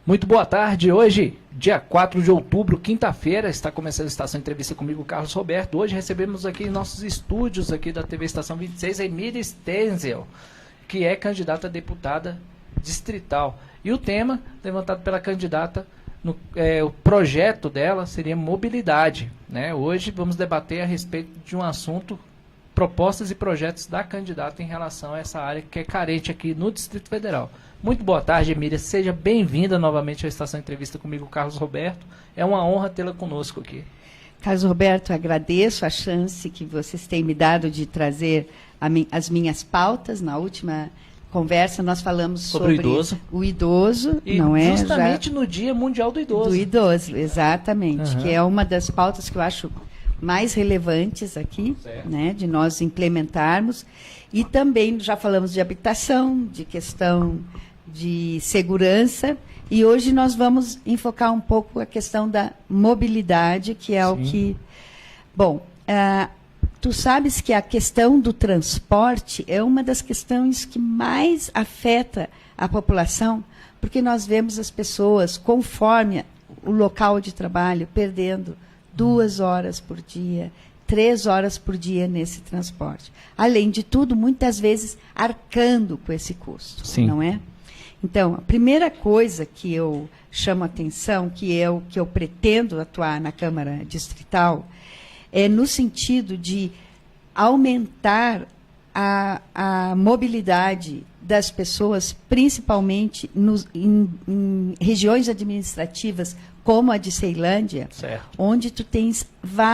Muito boa tarde. Hoje, dia 4 de outubro, quinta-feira, está começando a Estação Entrevista comigo, Carlos Roberto. Hoje recebemos aqui em nossos estúdios aqui da TV Estação 26 a Emília Stenzel, que é candidata a deputada distrital. E o tema levantado pela candidata, o projeto dela seria mobilidade, né? Hoje vamos debater a respeito de um assunto, propostas e projetos da candidata em relação a essa área que é carente aqui no Distrito Federal. Muito boa tarde, Emília. Seja bem-vinda novamente à Estação Entrevista comigo, Carlos Roberto. É uma honra tê-la conosco aqui. Carlos Roberto, agradeço a chance que vocês têm me dado de trazer as minhas pautas. Na última conversa nós falamos sobre o idoso, e não é? Justamente no Dia Mundial do Idoso. Do idoso, exatamente, que é uma das pautas que eu acho mais relevantes aqui, né, de nós implementarmos. E também já falamos de habitação, de questão de segurança, e hoje nós vamos enfocar um pouco a questão da mobilidade, que é o que... Bom, tu sabes que a questão do transporte é uma das questões que mais afeta a população, porque nós vemos as pessoas, conforme o local de trabalho, perdendo 2 horas por dia, 3 horas por dia nesse transporte. Além de tudo, muitas vezes arcando com esse custo, não é? Então, a primeira coisa que eu chamo a atenção, que é o que eu pretendo atuar na Câmara Distrital, é no sentido de aumentar a mobilidade das pessoas, principalmente em regiões administrativas como a de Ceilândia, onde tu tens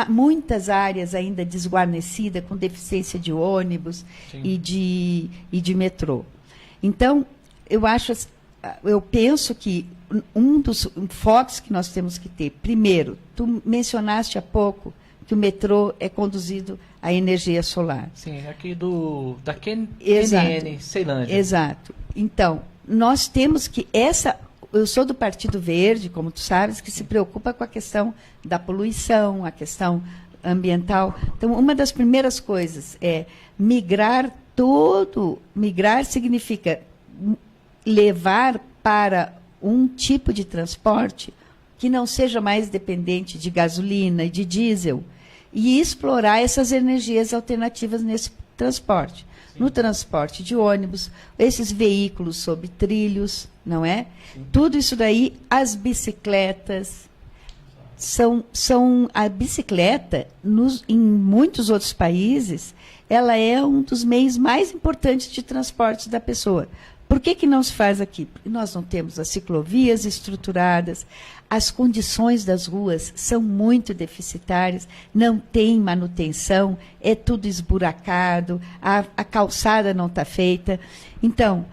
muitas áreas ainda desguarnecidas, com deficiência de ônibus e de metrô. Então, eu penso que um dos focos que nós temos que ter, primeiro, tu mencionaste há pouco que o metrô é conduzido à energia solar. Sim, aqui da QNN, Ceilândia. Exato. Então, nós temos que eu sou do Partido Verde, como tu sabes, que se preocupa com a questão da poluição, a questão ambiental. Então, uma das primeiras coisas é migrar significa levar para um tipo de transporte que não seja mais dependente de gasolina e de diesel, e explorar essas energias alternativas nesse transporte. No transporte de ônibus, esses veículos sob trilhos, não é? Tudo isso daí, as bicicletas, a bicicleta, em muitos outros países, ela é um dos meios mais importantes de transporte da pessoa. Por que não se faz aqui? Porque nós não temos as ciclovias estruturadas, as condições das ruas são muito deficitárias, não tem manutenção, é tudo esburacado, a calçada não está feita. Então,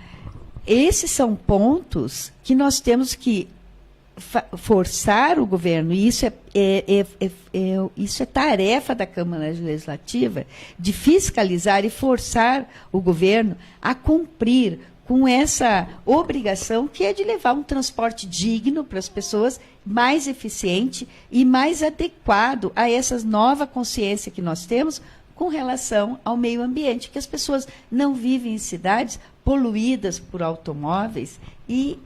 esses são pontos que nós temos que forçar o governo, e isso é tarefa da Câmara Legislativa, de fiscalizar e forçar o governo a cumprir com essa obrigação que é de levar um transporte digno para as pessoas, mais eficiente e mais adequado a essa nova consciência que nós temos com relação ao meio ambiente, que as pessoas não vivem em cidades poluídas por automóveis e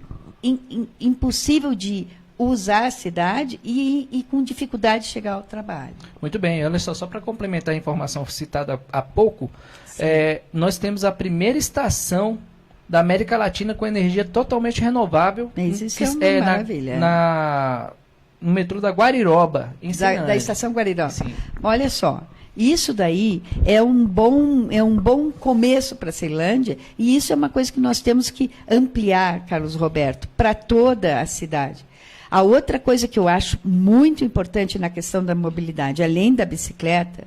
impossível de usar a cidade e com dificuldade de chegar ao trabalho. Muito bem, olha só para complementar a informação citada há pouco, nós temos a primeira estação da América Latina com energia totalmente renovável. Isso é uma maravilha. No metrô da Guariroba, em Ceilândia. Da estação Guariroba. Sim. Olha só, isso daí é um bom começo para a Ceilândia, e isso é uma coisa que nós temos que ampliar, Carlos Roberto, para toda a cidade. A outra coisa que eu acho muito importante na questão da mobilidade, além da bicicleta,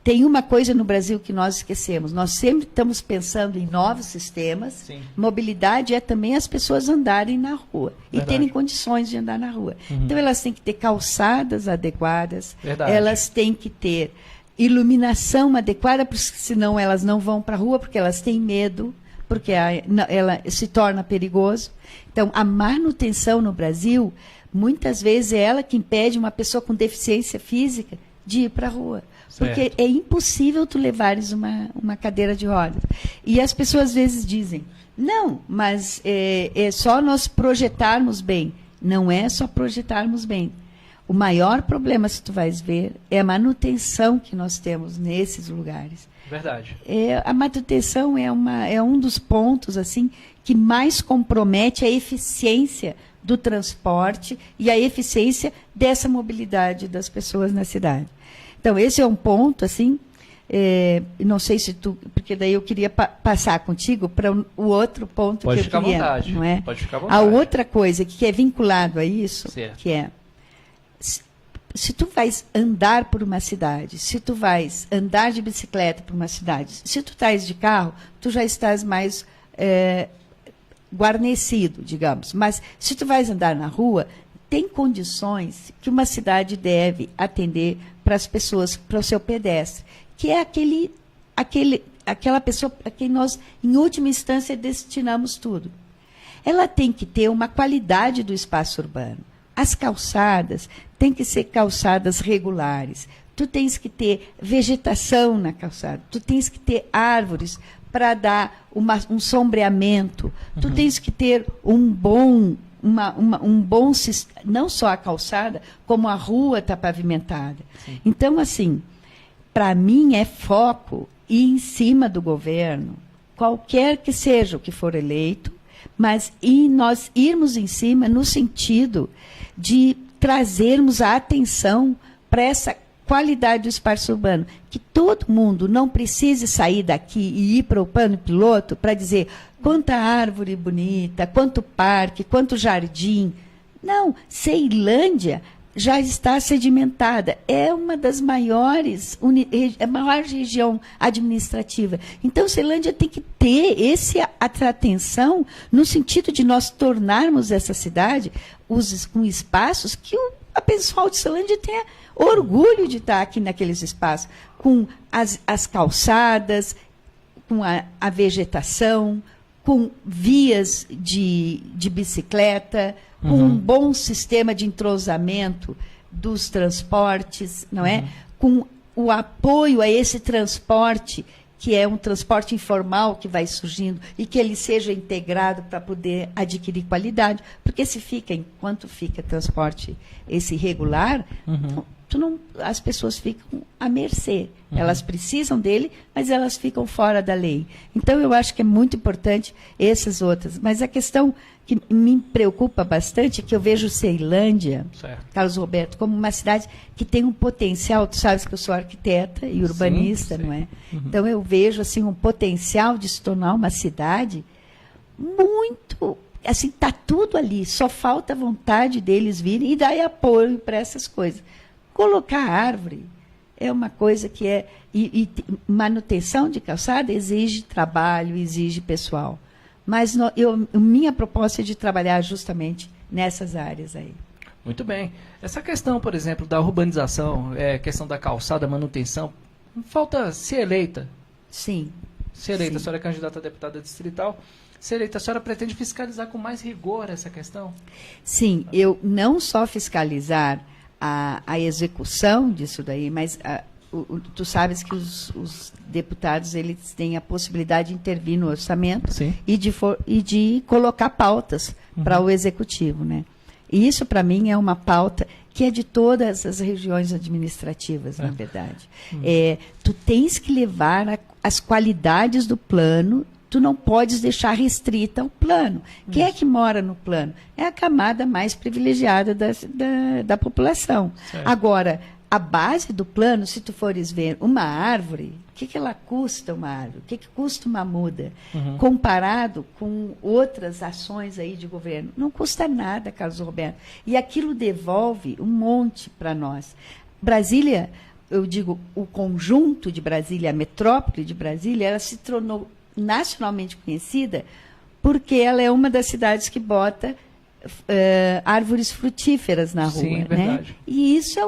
tem uma coisa no Brasil que nós esquecemos. Nós sempre estamos pensando em novos sistemas. Sim. Mobilidade é também as pessoas andarem na rua. E terem condições de andar na rua. Então, elas têm que ter calçadas adequadas. Elas têm que ter iluminação adequada, porque senão elas não vão para a rua, porque elas têm medo, porque ela se torna perigoso. Então, a manutenção no Brasil, muitas vezes, é ela que impede uma pessoa com deficiência física de ir para a rua. Porque é impossível tu levares uma cadeira de rodas. E as pessoas às vezes dizem, Não, mas é só nós projetarmos bem. Não é só projetarmos bem. O maior problema, se tu vais ver, é a manutenção que nós temos nesses lugares. Verdade. A manutenção é um dos pontos assim que mais compromete a eficiência do transporte e a eficiência dessa mobilidade das pessoas na cidade. Então, esse é um ponto, assim, não sei se tu... Porque daí eu queria passar contigo para o outro ponto Pode que eu queria... ficar à vontade. Não é? Pode ficar à vontade. A outra coisa que é vinculado a isso, certo. que é... Se tu vais andar por uma cidade, se tu vais andar de bicicleta por uma cidade, se tu estás de carro, tu já estás mais guarnecido, digamos. Mas se tu vais andar na rua, tem condições que uma cidade deve atender para as pessoas, para o seu pedestre, que é aquela pessoa a quem nós, em última instância, destinamos tudo. Ela tem que ter uma qualidade do espaço urbano. As calçadas têm que ser calçadas regulares. Tu tens que ter vegetação na calçada. Tu tens que ter árvores para dar um sombreamento. Uhum. Tu tens que ter um bom sistema. Não só a calçada, como a rua está pavimentada. Sim. Então, assim, para mim é foco ir em cima do governo, qualquer que seja o que for eleito, mas nós irmos em cima no sentido de trazermos a atenção para essa qualidade do espaço urbano, que todo mundo não precise sair daqui e ir para o plano piloto para dizer quanta árvore bonita, quanto parque, quanto jardim. Não, Ceilândia já está sedimentada, é uma das maiores, a maior região administrativa. Então, Ceilândia tem que ter essa atenção no sentido de nós tornarmos essa cidade com espaços que a pessoal de Ceilândia tenha orgulho de estar aqui naqueles espaços, com as calçadas, com a vegetação, com vias de bicicleta, com um bom sistema de entrosamento dos transportes, não é? Com o apoio a esse transporte, que é um transporte informal que vai surgindo, e que ele seja integrado para poder adquirir qualidade. Porque enquanto fica transporte esse regular, as pessoas ficam à mercê. Elas precisam dele, mas elas ficam fora da lei. Então, eu acho que é muito importante essas outras. Mas a questão que me preocupa bastante é que eu vejo Ceilândia, certo, Carlos Roberto, como uma cidade que tem um potencial. Tu sabes que eu sou arquiteta e urbanista, sim, não é? Então, eu vejo assim, um potencial de se tornar uma cidade muito... Assim, está tudo ali. Só falta a vontade deles virem e dar apoio para essas coisas. Colocar árvore é uma coisa que é... E manutenção de calçada exige trabalho, exige pessoal. Mas minha proposta é de trabalhar justamente nessas áreas aí. Muito bem. Essa questão, por exemplo, da urbanização, questão da calçada, manutenção, falta ser eleita. Sim. Ser eleita, sim. A senhora é candidata a deputada distrital. Ser eleita, a senhora pretende fiscalizar com mais rigor essa questão? Sim, eu não só fiscalizar a execução disso daí, mas tu sabes que os deputados eles têm a possibilidade de intervir no orçamento e de colocar pautas para o executivo, né? E isso, para mim, é uma pauta que é de todas as regiões administrativas, na verdade. Tu tens que levar as qualidades do plano. Tu não podes deixar restrita ao plano. Quem é que mora no plano? É a camada mais privilegiada da população. Certo. Agora, a base do plano, se tu fores ver uma árvore, o que ela custa uma árvore? O que custa uma muda? Comparado com outras ações aí de governo. Não custa nada, Carlos Roberto. E aquilo devolve um monte para nós. Brasília, eu digo, o conjunto de Brasília, a metrópole de Brasília, ela se tornou nacionalmente conhecida porque ela é uma das cidades que bota árvores frutíferas na rua. Sim, verdade. Né? E isso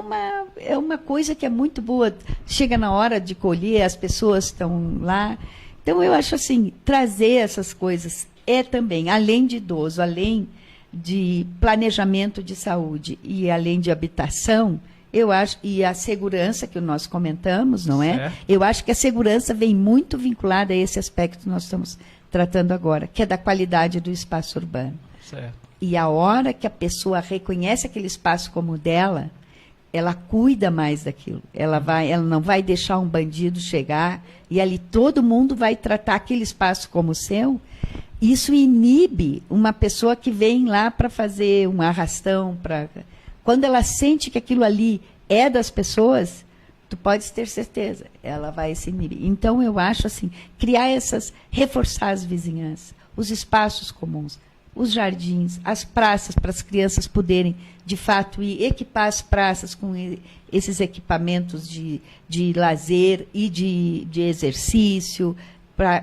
é uma coisa que é muito boa. Chega na hora de colher, as pessoas estão lá. Então, eu acho assim, trazer essas coisas também, além de idoso, além de planejamento de saúde e além de habitação, eu acho, e a segurança que nós comentamos, não é? Eu acho que a segurança vem muito vinculada a esse aspecto que nós estamos tratando agora, que é da qualidade do espaço urbano. Certo. E a hora que a pessoa reconhece aquele espaço como dela, ela cuida mais daquilo. Ela não vai deixar um bandido chegar e ali todo mundo vai tratar aquele espaço como seu. Isso inibe uma pessoa que vem lá para fazer um arrastão. Quando ela sente que aquilo ali é das pessoas, tu podes ter certeza, ela vai se inibir. Então, eu acho assim, reforçar as vizinhanças, os espaços comuns, os jardins, as praças, para as crianças poderem, de fato, equipar as praças com esses equipamentos de lazer e de exercício,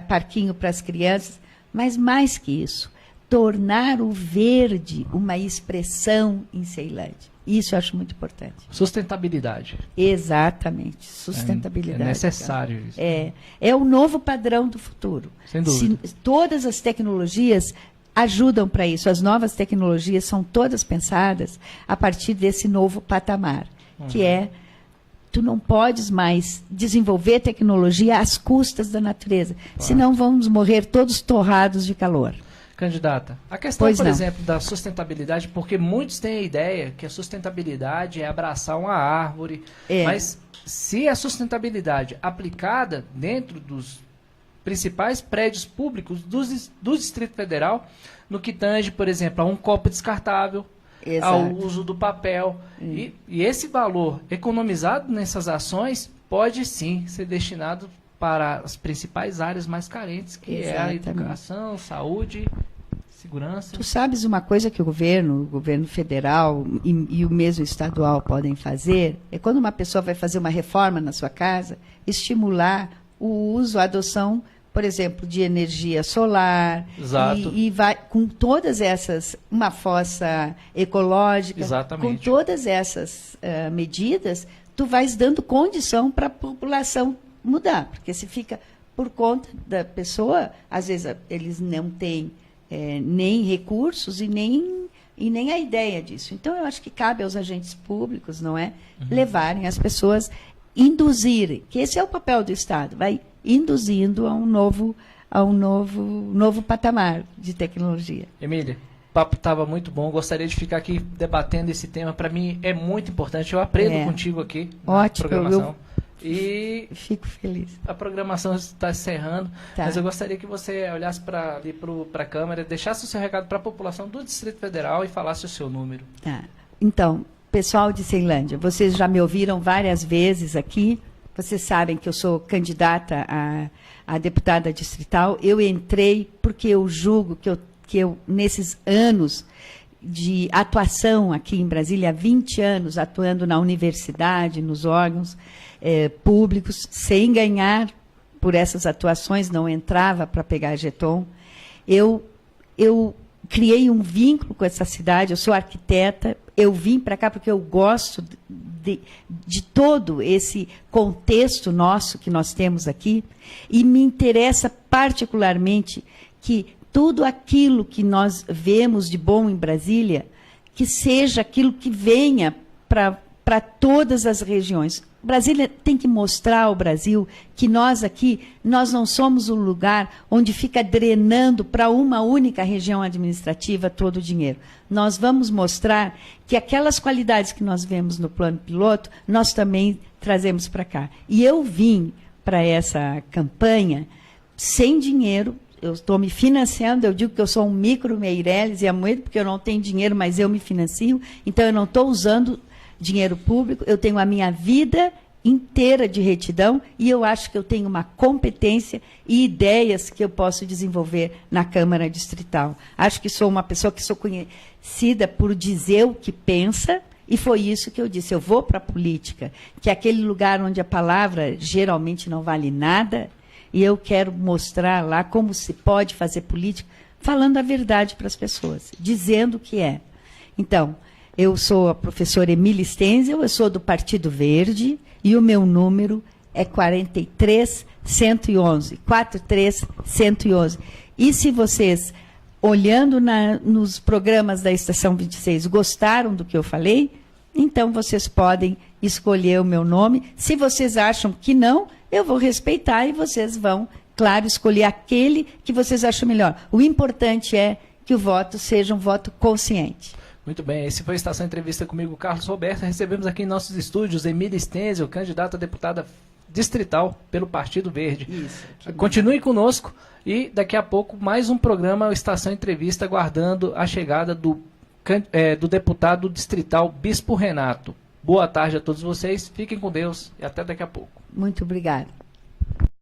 parquinho para as crianças, mas mais que isso, tornar o verde uma expressão em Ceilândia. Isso eu acho muito importante. Sustentabilidade. Exatamente, sustentabilidade. É necessário isso. É o novo padrão do futuro. Sem dúvida. Todas as tecnologias ajudam para isso. As novas tecnologias são todas pensadas a partir desse novo patamar, que é, tu não podes mais desenvolver tecnologia às custas da natureza, senão vamos morrer todos torrados de calor. Candidata, a questão, por exemplo, da sustentabilidade, porque muitos têm a ideia que a sustentabilidade é abraçar uma árvore, mas se a sustentabilidade aplicada dentro dos principais prédios públicos do Distrito Federal, no que tange, por exemplo, a um copo descartável, ao uso do papel. E esse valor economizado nessas ações pode sim ser destinado para as principais áreas mais carentes, que é a educação, saúde, segurança. Tu sabes uma coisa que o governo federal e o mesmo estadual podem fazer? É quando uma pessoa vai fazer uma reforma na sua casa, estimular o uso, a adoção, por exemplo, de energia solar. Exato. E vai com todas essas, uma fossa ecológica. Exatamente. Com todas essas medidas, tu vais dando condição para a população mudar, porque se fica por conta da pessoa, às vezes eles não têm nem recursos e nem a ideia disso. Então, eu acho que cabe aos agentes públicos, não é, levarem as pessoas, induzirem, que esse é o papel do Estado, vai induzindo a um novo patamar de tecnologia. Emília, o papo estava muito bom, gostaria de ficar aqui debatendo esse tema, para mim é muito importante, eu aprendo contigo aqui na programação. E fico feliz. A programação está encerrando, mas eu gostaria que você olhasse para a câmera, deixasse o seu recado para a população do Distrito Federal e falasse o seu número. Tá. Então, pessoal de Ceilândia, vocês já me ouviram várias vezes aqui, vocês sabem que eu sou candidata a deputada distrital. Eu entrei porque eu julgo que eu nesses anos de atuação aqui em Brasília, há 20 anos atuando na universidade, nos órgãos públicos, sem ganhar por essas atuações, não entrava para pegar jeton. Eu criei um vínculo com essa cidade, eu sou arquiteta, eu vim para cá porque eu gosto de todo esse contexto nosso que nós temos aqui, e me interessa particularmente que tudo aquilo que nós vemos de bom em Brasília, que seja aquilo que venha para todas as regiões. Brasília tem que mostrar ao Brasil que nós aqui, nós não somos um lugar onde fica drenando para uma única região administrativa todo o dinheiro. Nós vamos mostrar que aquelas qualidades que nós vemos no plano piloto, nós também trazemos para cá. E eu vim para essa campanha sem dinheiro. Eu estou me financiando, eu digo que eu sou um micro Meirelles e Amoedo, porque eu não tenho dinheiro, mas eu me financio, então eu não estou usando dinheiro público, eu tenho a minha vida inteira de retidão e eu acho que eu tenho uma competência e ideias que eu posso desenvolver na Câmara Distrital. Acho que sou uma pessoa que sou conhecida por dizer o que pensa, e foi isso que eu disse, eu vou para a política, que é aquele lugar onde a palavra geralmente não vale nada, e eu quero mostrar lá como se pode fazer política, falando a verdade para as pessoas, dizendo o que é. Então, eu sou a professora Emília Stenzel, eu sou do Partido Verde, e o meu número é 43111, 43111. E se vocês, olhando nos programas da Estação 26, gostaram do que eu falei, então vocês podem escolher o meu nome. Se vocês acham que não, eu vou respeitar e vocês vão claro, escolher aquele que vocês acham melhor. O importante é que o voto seja um voto consciente. Muito bem, esse foi a Estação Entrevista comigo, Carlos Roberto. Recebemos aqui em nossos estúdios Emília Stenzel, candidata a deputada distrital pelo Partido Verde. Isso. Continue conosco e daqui a pouco mais um programa, Estação Entrevista, aguardando a chegada do deputado distrital Bispo Renato. Boa tarde a todos vocês, fiquem com Deus e até daqui a pouco. Muito obrigada.